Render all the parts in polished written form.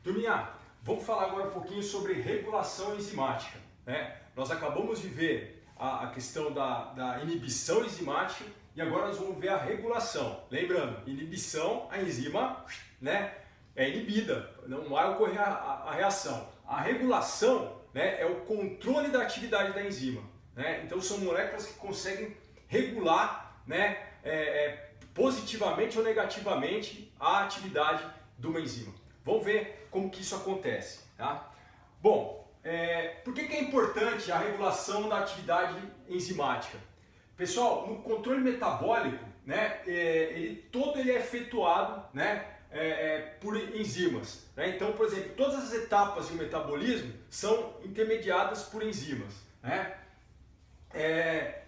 Turminha, vamos falar agora um pouquinho sobre regulação enzimática, né? Nós acabamos de ver a questão da inibição enzimática e agora nós vamos ver a regulação. Lembrando, inibição, a enzima, né, é inibida, não vai ocorrer a reação. A regulação, né, é o controle da atividade da enzima, né? Então são moléculas que conseguem regular, né, positivamente ou negativamente a atividade de uma enzima. Vamos ver como que isso acontece, tá? Bom, por que é importante a regulação da atividade enzimática? Pessoal, no controle metabólico, né, ele é efetuado, né, por enzimas, né? Então, por exemplo, todas as etapas do metabolismo são intermediadas por enzimas, né?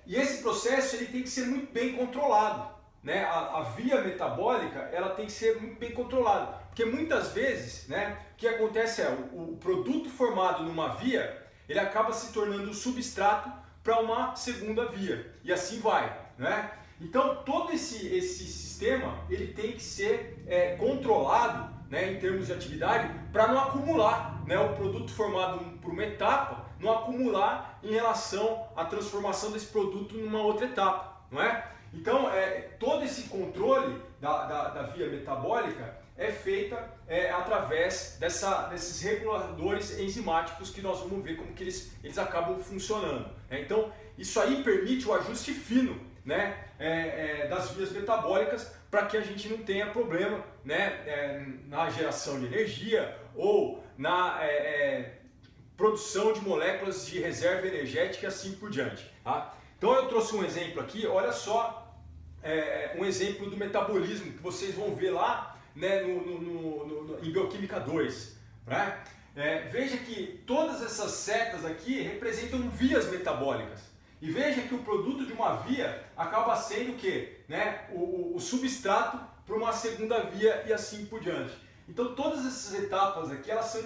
E esse processo ele tem que ser muito bem controlado, né? A via metabólica ela tem que ser muito bem controlada, porque muitas vezes, né, o que acontece é o produto formado numa via ele acaba se tornando substrato para uma segunda via e assim vai, né? Então todo esse sistema ele tem que ser controlado, né, em termos de atividade para não acumular, né, o produto formado por uma etapa não acumular em relação à transformação desse produto numa outra etapa, não é? Então, todo esse controle da via metabólica é feita através desses reguladores enzimáticos que nós vamos ver como que eles acabam funcionando. Então, isso aí permite o ajuste fino, né, das vias metabólicas para que a gente não tenha problema, né, na geração de energia ou na produção de moléculas de reserva energética e assim por diante. Tá? Então eu trouxe um exemplo aqui, olha só, um exemplo do metabolismo que vocês vão ver lá, né, em Bioquímica 2. Né? Veja que todas essas setas aqui representam vias metabólicas. E veja que o produto de uma via acaba sendo o quê? Né? O substrato para uma segunda via e assim por diante. Então todas essas etapas aqui elas são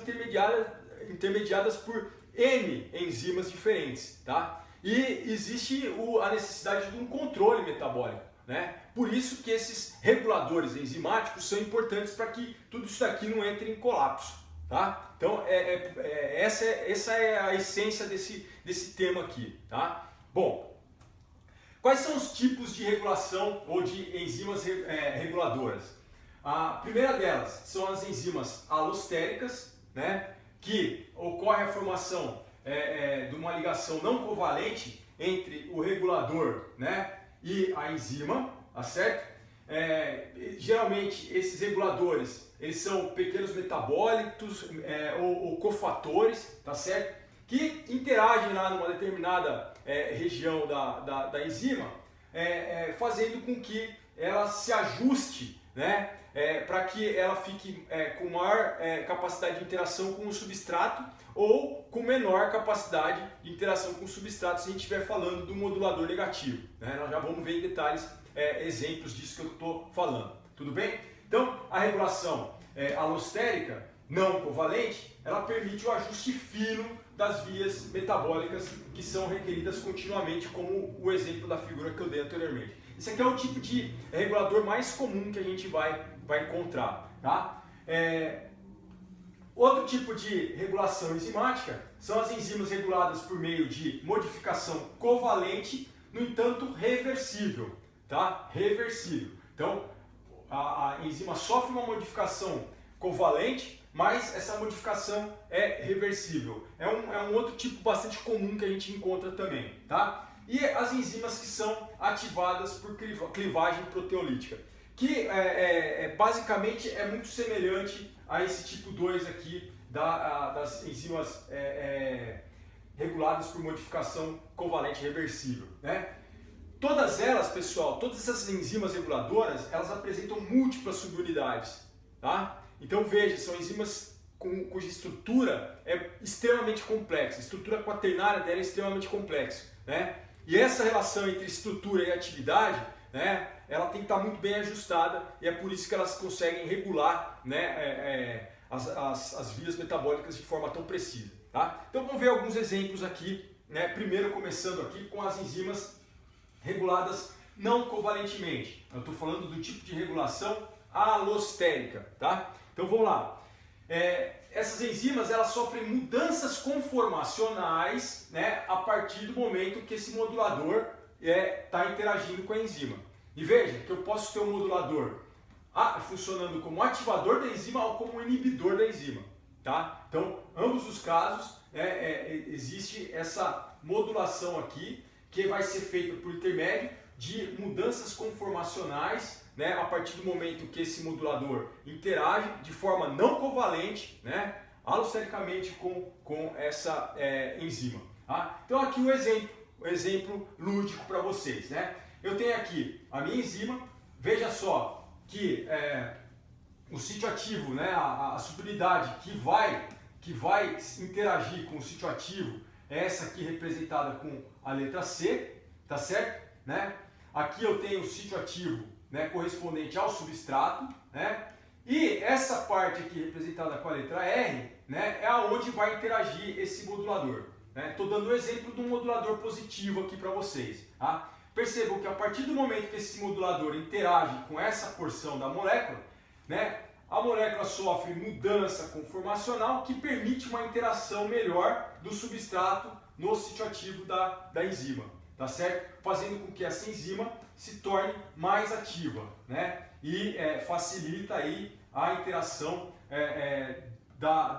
intermediadas por N enzimas diferentes. Tá? E existe a necessidade de um controle metabólico, né? Por isso que esses reguladores enzimáticos são importantes para que tudo isso daqui não entre em colapso. Tá? Então essa é a essência desse tema aqui. Tá? Bom, quais são os tipos de regulação ou de enzimas reguladoras? A primeira delas são as enzimas alostéricas, né? Que ocorre a formação de uma ligação não covalente entre o regulador, né, e a enzima, tá certo? Geralmente esses reguladores eles são pequenos metabólitos ou cofatores, tá certo? Que interagem lá numa determinada região da enzima, fazendo com que ela se ajuste, né, para que ela fique com maior capacidade de interação com o substrato ou com menor capacidade de interação com o substrato se a gente estiver falando do modulador negativo. Né? Nós já vamos ver em detalhes exemplos disso que eu estou falando. Tudo bem? Então, a regulação alostérica não covalente, ela permite o ajuste fino das vias metabólicas que são requeridas continuamente, como o exemplo da figura que eu dei anteriormente. Esse aqui é o tipo de regulador mais comum que a gente vai encontrar. Tá? Outro tipo de regulação enzimática são as enzimas reguladas por meio de modificação covalente, no entanto reversível. Tá? Reversível. Então, a enzima sofre uma modificação covalente, mas essa modificação é reversível. É um outro tipo bastante comum que a gente encontra também. Tá? E as enzimas que são ativadas por clivagem proteolítica, que basicamente é muito semelhante a esse tipo 2 aqui das enzimas reguladas por modificação covalente reversível. Né? Todas elas, pessoal, todas essas enzimas reguladoras, elas apresentam múltiplas subunidades. Tá? Então veja, são enzimas cuja estrutura é extremamente complexa, a estrutura quaternária dela é extremamente complexa. Né? E essa relação entre estrutura e atividade, né, ela tem que estar muito bem ajustada e é por isso que elas conseguem regular, né, as vias metabólicas de forma tão precisa. Tá? Então vamos ver alguns exemplos aqui, né, primeiro começando aqui com as enzimas reguladas não covalentemente. Eu estou falando do tipo de regulação alostérica. Tá? Então vamos lá. essas enzimas elas sofrem mudanças conformacionais, né, a partir do momento que esse modulador está interagindo com a enzima. E veja que eu posso ter um modulador funcionando como ativador da enzima ou como inibidor da enzima. Tá? Então, ambos os casos, existe essa modulação aqui que vai ser feita por intermédio de mudanças conformacionais, né, a partir do momento que esse modulador interage de forma não covalente, né, allostericamente com essa enzima. Tá? Então aqui um exemplo lúdico para vocês. Né? Eu tenho aqui a minha enzima, veja só que o sítio ativo, né, a subunidade que vai interagir com o sítio ativo é essa aqui representada com a letra C, tá certo? Né? Aqui eu tenho o sítio ativo, né, correspondente ao substrato, né? E essa parte aqui representada com a letra R, né, é aonde vai interagir esse modulador. Estou dando um exemplo de um modulador positivo aqui para vocês. Tá? Percebam que a partir do momento que esse modulador interage com essa porção da molécula, né, a molécula sofre mudança conformacional que permite uma interação melhor do substrato no sítio ativo da enzima, tá certo? Fazendo com que essa enzima se torne mais ativa, né? E facilita aí a interação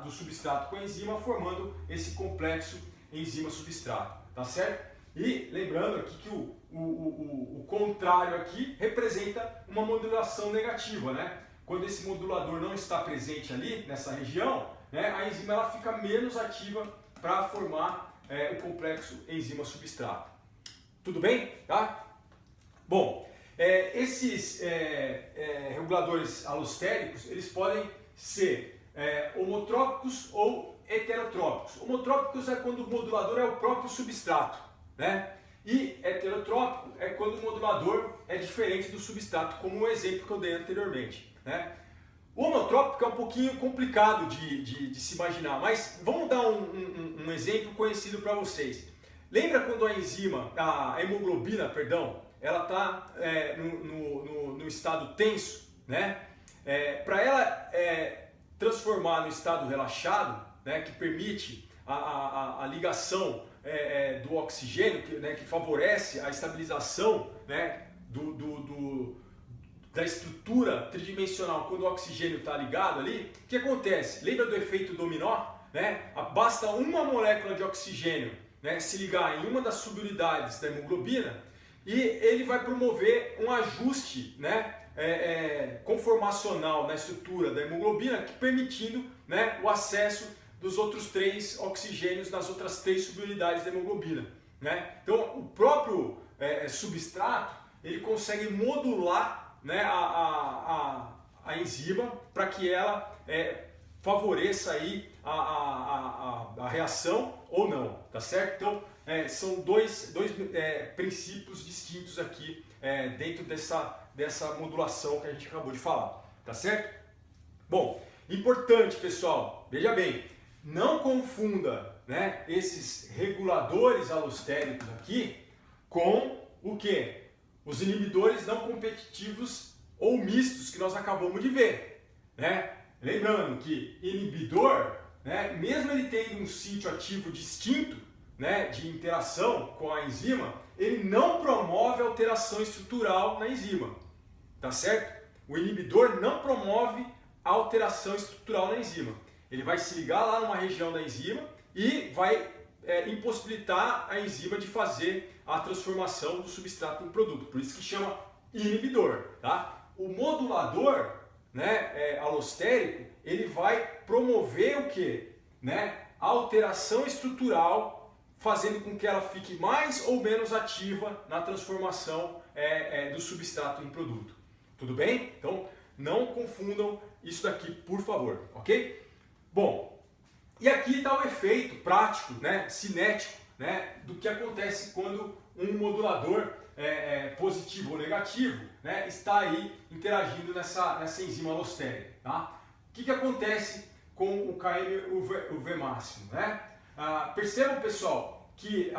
do substrato com a enzima, formando esse complexo enzima-substrato, tá certo? E lembrando aqui que o contrário aqui representa uma modulação negativa, né? Quando esse modulador não está presente ali, nessa região, né, a enzima ela fica menos ativa para formar o complexo enzima-substrato. Tudo bem? Tá? Bom, esses reguladores alostéricos, eles podem ser homotrópicos ou heterotrópicos. Homotrópicos é quando o modulador é o próprio substrato, né? E heterotrópico é quando o modulador é diferente do substrato, como o exemplo que eu dei anteriormente. Né? O homotrópico é um pouquinho complicado de se imaginar, mas vamos dar um exemplo conhecido para vocês. Lembra quando a hemoglobina, perdão, ela está no estado tenso, né? Para ela transformar no estado relaxado, né, que permite a ligação do oxigênio, que favorece a estabilização, né, da estrutura tridimensional quando o oxigênio está ligado ali, o que acontece? Lembra do efeito dominó? Né? Basta uma molécula de oxigênio, né, se ligar em uma das subunidades da hemoglobina e ele vai promover um ajuste, né, conformacional na estrutura da hemoglobina, permitindo, né, o acesso dos outros 3 oxigênios nas outras 3 subunidades da hemoglobina. Né? Então o próprio substrato ele consegue modular, né, a enzima para que ela favoreça aí a reação ou não, tá certo? Então são dois princípios distintos aqui dentro dessa modulação que a gente acabou de falar, tá certo? Bom, importante pessoal, veja bem, não confunda, né, esses reguladores alostéricos aqui com o que? Os inibidores não competitivos ou mistos que nós acabamos de ver. Né? Lembrando que inibidor, né, mesmo ele tendo um sítio ativo distinto, né, de interação com a enzima, ele não promove alteração estrutural na enzima. Tá certo? O inibidor não promove alteração estrutural na enzima. Ele vai se ligar lá numa região da enzima e vai impossibilitar a enzima de fazer a transformação do substrato em produto. Por isso que chama inibidor. Tá? O modulador, né, alostérico, ele vai promover o quê? Né? A alteração estrutural, fazendo com que ela fique mais ou menos ativa na transformação do substrato em produto. Tudo bem? Então não confundam isso daqui, por favor. Ok? Bom, e aqui está o efeito prático, né, cinético, né, do que acontece quando um modulador positivo ou negativo, né, está aí interagindo nessa enzima alostérica. Tá? O que acontece com o KM/V máximo? Né? Percebam, pessoal, que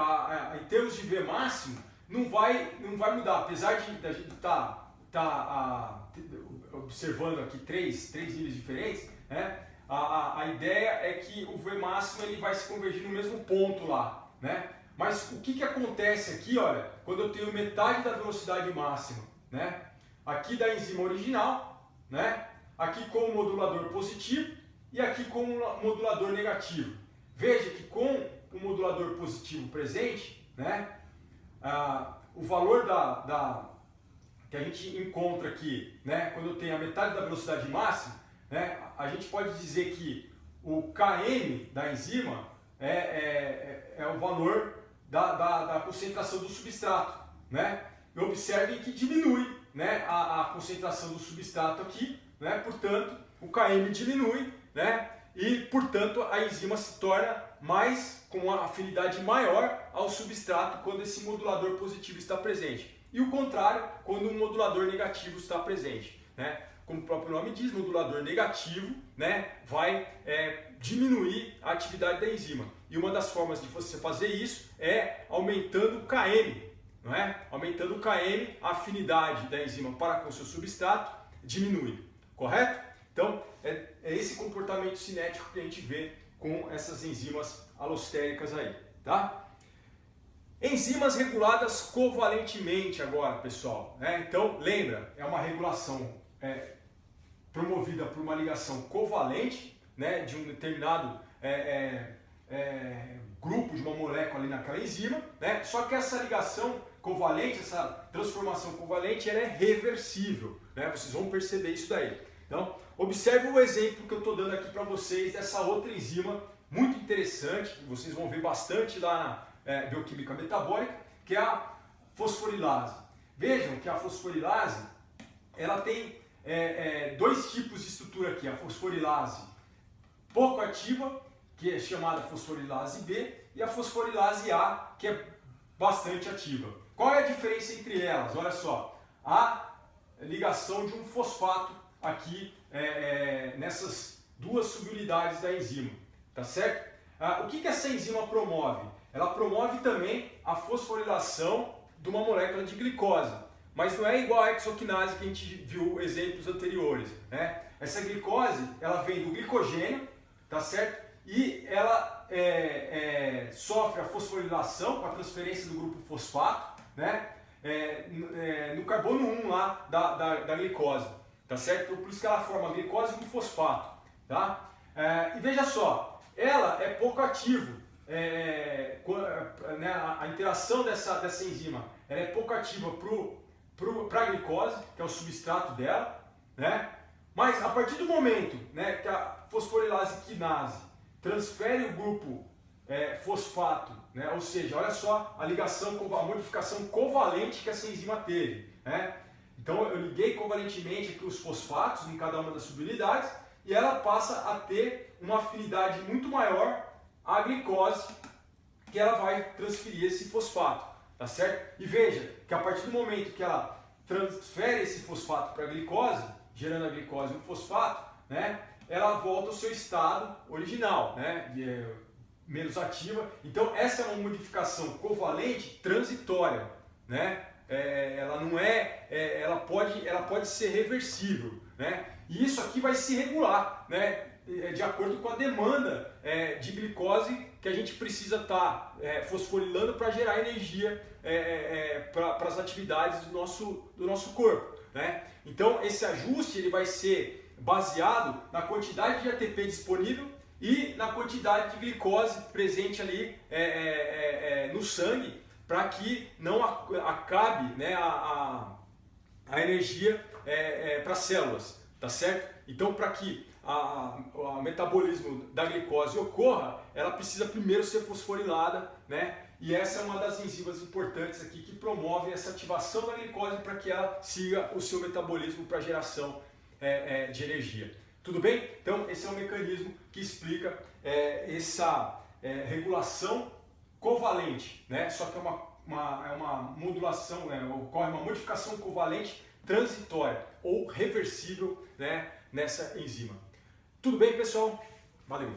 em termos de V máximo não vai mudar, apesar de a gente estar observando aqui três níveis diferentes, né? a ideia é que o V máximo ele vai se convergir no mesmo ponto lá, né? Mas o que acontece aqui, olha, quando eu tenho metade da velocidade máxima, né? Aqui da enzima original, né? Aqui com o modulador positivo e aqui com o modulador negativo. Veja que com o modulador positivo presente, né? O valor que a gente encontra aqui, né? Quando eu tenho a metade da velocidade máxima, né? A gente pode dizer que o Km da enzima é o valor da concentração do substrato, né? E observem que diminui, né, a concentração do substrato aqui, né? Portanto, o Km diminui, né? E, portanto, a enzima se torna com uma afinidade maior ao substrato quando esse modulador positivo está presente. E o contrário, quando o modulador negativo está presente, né? Como o próprio nome diz, modulador negativo, né, vai diminuir a atividade da enzima. E uma das formas de você fazer isso é aumentando o Km, não é? Aumentando o Km, a afinidade da enzima para com o seu substrato diminui, correto? Então, é esse comportamento cinético que a gente vê com essas enzimas alostéricas aí, tá? Enzimas reguladas covalentemente agora, pessoal, né? Então, lembra, é uma regulação promovida por uma ligação covalente, né, de um determinado grupo de uma molécula ali naquela enzima, né? Só que essa ligação covalente, essa transformação covalente, ela é reversível, né? Vocês vão perceber isso daí. Então, observe o exemplo que eu estou dando aqui para vocês dessa outra enzima muito interessante, que vocês vão ver bastante lá na bioquímica metabólica, que é a fosforilase. Vejam que a fosforilase ela tem dois tipos de estrutura aqui, a fosforilase pouco ativa, que é chamada fosforilase B, e a fosforilase A, que é bastante ativa. Qual é a diferença entre elas? Olha só, a ligação de um fosfato aqui nessas duas subunidades da enzima, tá certo? O que essa enzima promove? Ela promove também a fosforilação de uma molécula de glicose, mas não é igual à hexoquinase que a gente viu exemplos anteriores, né? Essa glicose, ela vem do glicogênio, tá certo? E ela sofre a fosforilação com a transferência do grupo fosfato, né? No carbono 1 lá da glicose, tá certo? Por isso que ela forma a glicose com fosfato, tá? E veja só, ela é pouco ativa, né? A interação dessa enzima ela é pouco ativa para a glicose, que é o substrato dela, né? Mas a partir do momento, né, que a fosforilase quinase transfere o grupo fosfato, né? Ou seja, olha só a ligação, a modificação covalente que essa enzima teve, né? Então eu liguei covalentemente aqui os fosfatos em cada uma das subunidades e ela passa a ter uma afinidade muito maior à glicose, que ela vai transferir esse fosfato, tá certo? E veja que a partir do momento que ela transfere esse fosfato para a glicose, gerando a glicose e o fosfato, né, ela volta ao seu estado original, né, menos ativa. Então essa é uma modificação covalente transitória, né? Ela não ela pode ser reversível, né? E isso aqui vai se regular, né, de acordo com a demanda de glicose que a gente precisa estar fosforilando para gerar energia para as atividades do nosso corpo, né? Então esse ajuste ele vai ser baseado na quantidade de ATP disponível e na quantidade de glicose presente ali no sangue, para que não acabe, né, a energia para as células, tá certo? Então, para que o metabolismo da glicose ocorra, ela precisa primeiro ser fosforilada, né? E essa é uma das enzimas importantes aqui que promove essa ativação da glicose para que ela siga o seu metabolismo para geração de energia. Tudo bem? Então, esse é um mecanismo que explica essa regulação covalente, né? Só que é uma modulação, ocorre uma modificação covalente transitória ou reversível, né, nessa enzima. Tudo bem, pessoal? Valeu!